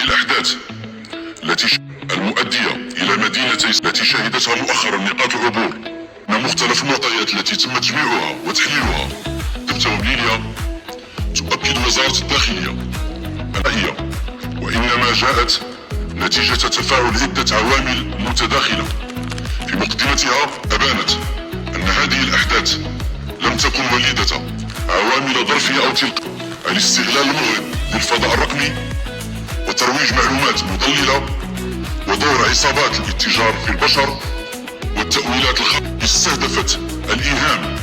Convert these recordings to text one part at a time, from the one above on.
الأحداث المؤدية إلى مدينتي التي شهدتها مؤخرا نقاط العبور من مختلف المعطيات التي تم تجميعها وتحليلها ضبط ومليليا، تؤكد وزارة الداخلية الرأية، وإنما جاءت نتيجة تفاعل عدة عوامل متداخلة. في مقدمتها أبانت أن هذه الأحداث لم تكن وليدة عوامل ظرفية أو تلك الاستغلال المغرض للفضاء الرقمي وترويج معلومات مضللة ودور عصابات الاتجار في البشر والتأويلات الخاطئة استهدفت الإيهام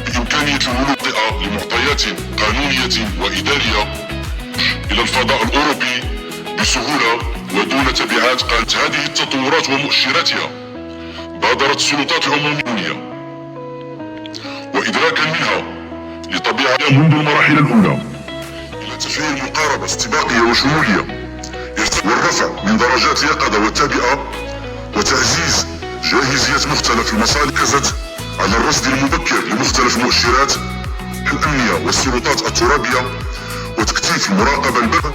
بإمكانية الولوج لمعطيات قانونية وإدارية إلى الفضاء الأوروبي بسهولة ودون تبعات. قالت هذه التطورات ومؤشراتها بادرت السلطات العمومية وإدراكا منها لطبيعة منذ المراحل الأولى إلى تفعيل مقاربة استباقية وشمولية والرفع من درجات اليقظة والتابعة وتعزيز جاهزية مختلف المصالح ركزت على الرصد المبكر لمختلف المؤشرات الأمنية والسلطات الترابية وتكثيف المراقبة البر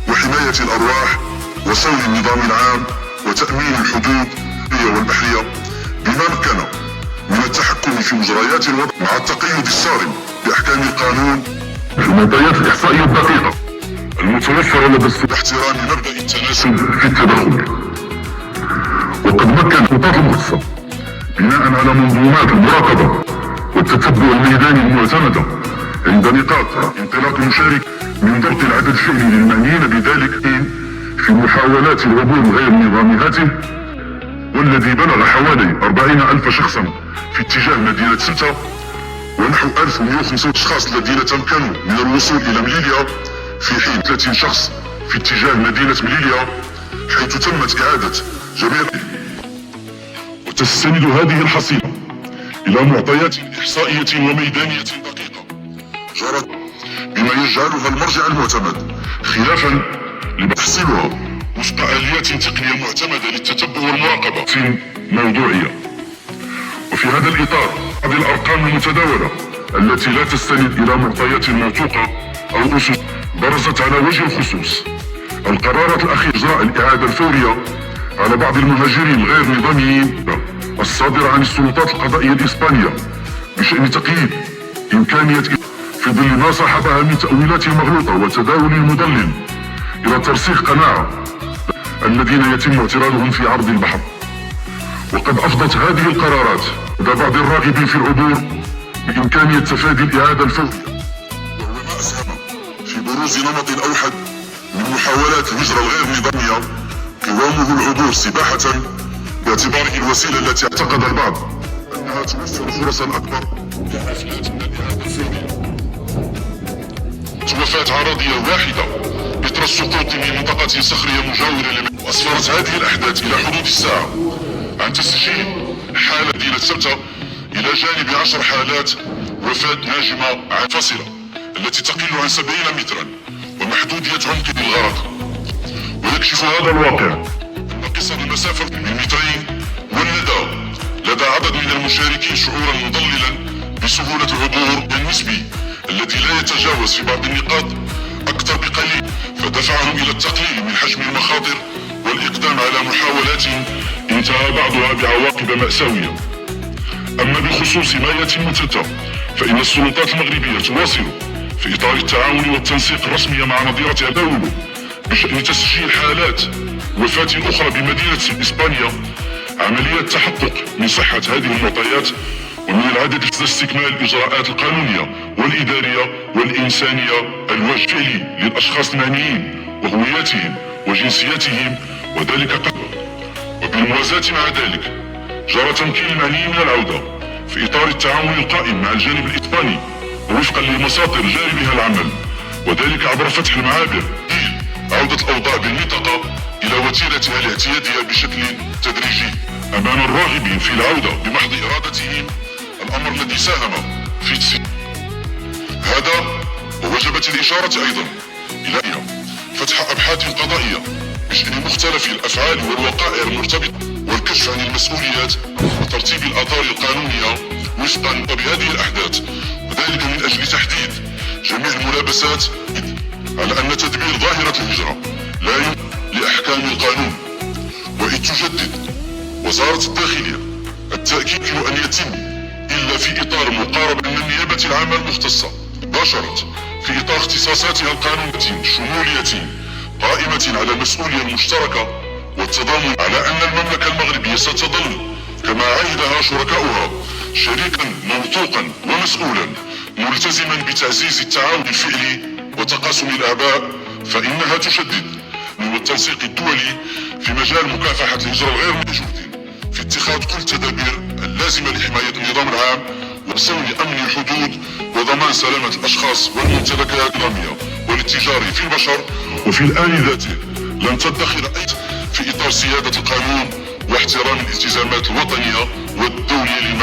وحماية الأرواح وصون النظام العام وتأمين الحدود والبحرية بما مكن من التحكم في مجريات الوضع مع التقيد الصارم بأحكام القانون في المعطيات الإحصائية الدقيقة المتوفرة لدى باحترام مبدأ التناسب في التدخل. وقد مكن السلطات المختصة بناء على منظومات المراقبة والتتبع الميداني المعتمدة عند نقاط انطلاق المشارك من ضبط العدد الفعلي للمعنيين بذلك في محاولات العبور غير نظامي هاته، والذي بلغ حوالي 40,000 شخصا في اتجاه مدينة سمتة ونحو 1105 أشخاص الذين تمكنوا من الوصول إلى مليليا، في حين 30 شخص في اتجاه مدينة مليليا حيث تمت إعادة جميع. وتستند هذه الحصيلة إلى معطيات إحصائية وميدانية دقيقة جرت بما يجعلها المرجع المعتمد خلافا لتحصيلها وفق آليات تقنية معتمدة للتتبع والمراقبة موضوعية. وفي هذا الإطار هذه الأرقام المتداولة التي لا تستند إلى معطيات موثوقة أو أسس برزت على وجه الخصوص القرارات الأخيرة إجراء الإعادة الفورية على بعض المهاجرين الغير نظاميين الصادرة عن السلطات القضائية الإسبانية بشأن تقييد إمكانية في ظل ما صاحبها من تأويلات مغلوطة وتداول مضلل إلى ترسيخ قناعة الذين يتم اعتراضهم في عرض البحر. وقد أفضت هذه القرارات لدى بعض الراغبين في العبور بإمكانية تفادي الإعادة الفورية، وهو ما أسهم في بروز نمط أوحد من محاولات الهجرة الغير نظامية قوامه العبور سباحة باعتباره الوسيلة التي اعتقد البعض أنها توفر فرصا أكبر لحفلات من الإعادة الفورية. وفاة عرضية واحدة إثر السقوط من منطقة صخرية مجاورة وأسفرت هذه الأحداث إلى حدود الساعة عن تسجيل حالة مدينة سمتة إلى جانب 10 حالات وفاة ناجمة منفصلة التي تقل عن 70 مترا ومحدودية عمق الغرق. ويكشف هذا الواقع أن قصر المسافة من مترين والندى لدى عدد من المشاركين شعورا مضللا بسهولة العبور النسبي الذي لا يتجاوز في بعض النقاط أكثر بقليل، فدفعهم إلى التقليل من حجم المخاطر والإقدام على محاولات انتهى بعضها بعواقب مأساوية. أما بخصوص ما يتم تتا فإن السلطات المغربية تواصل في إطار التعاون والتنسيق الرسمي مع نظيرتها دولة بشأن تسجيل حالات وفاة أخرى بمدينة إسبانيا عملية تحقق من صحة هذه المعطيات ومن العدد استكمال الإجراءات القانونية والإدارية والإنسانية الواجب الفعلي للأشخاص المعنيين وهوياتهم وجنسياتهم وذلك وبالموازاة مع ذلك جرى تمكين المعنيين من العودة في إطار التعاون القائم مع الجانب الإسباني وفقا لمساطر جاري بها العمل، وذلك عبر فتح المعابر عودة الأوضاع بالمنطقة إلى وتيرتها الاعتيادية بشكل تدريجي أمام الراغبين في العودة بمحض إرادتهم، الأمر الذي ساهم في تسهيل هذا. ووجبت الإشارة أيضا إلى فتح أبحاث قضائية بشأن مختلف الأفعال والوقائع المرتبطة والكشف عن المسؤوليات وترتيب الآثار القانونية وفقا بهذه الأحداث، وذلك من أجل تحديد جميع الملابسات على أن تدبير ظاهرة الهجرة لا يمكن وزارة الداخلية التأكيد أن يتم إلا في إطار مقاربة أن النيابة العامة المختصة باشرت في إطار اختصاصاتها القانونية شمولية قائمة على المسؤولية المشتركة والتضامن على أن المملكة المغربية ستظل كما عهدها شركاؤها شريكا موثوقا ومسؤولا ملتزما بتعزيز التعاون الفعلي وتقاسم الآباء، فإنها تشدد من التنسيق الدولي في مجال مكافحة الهجرة الغير موجود في اتخاذ كل التدابير اللازمة لحماية النظام العام وصون أمن الحدود وضمان سلامة الأشخاص والممتلكات النظامية والاتجاري في البشر، وفي الآن ذاته لن تدخر أي في إطار سيادة القانون واحترام الالتزامات الوطنية والدولية للمملكة.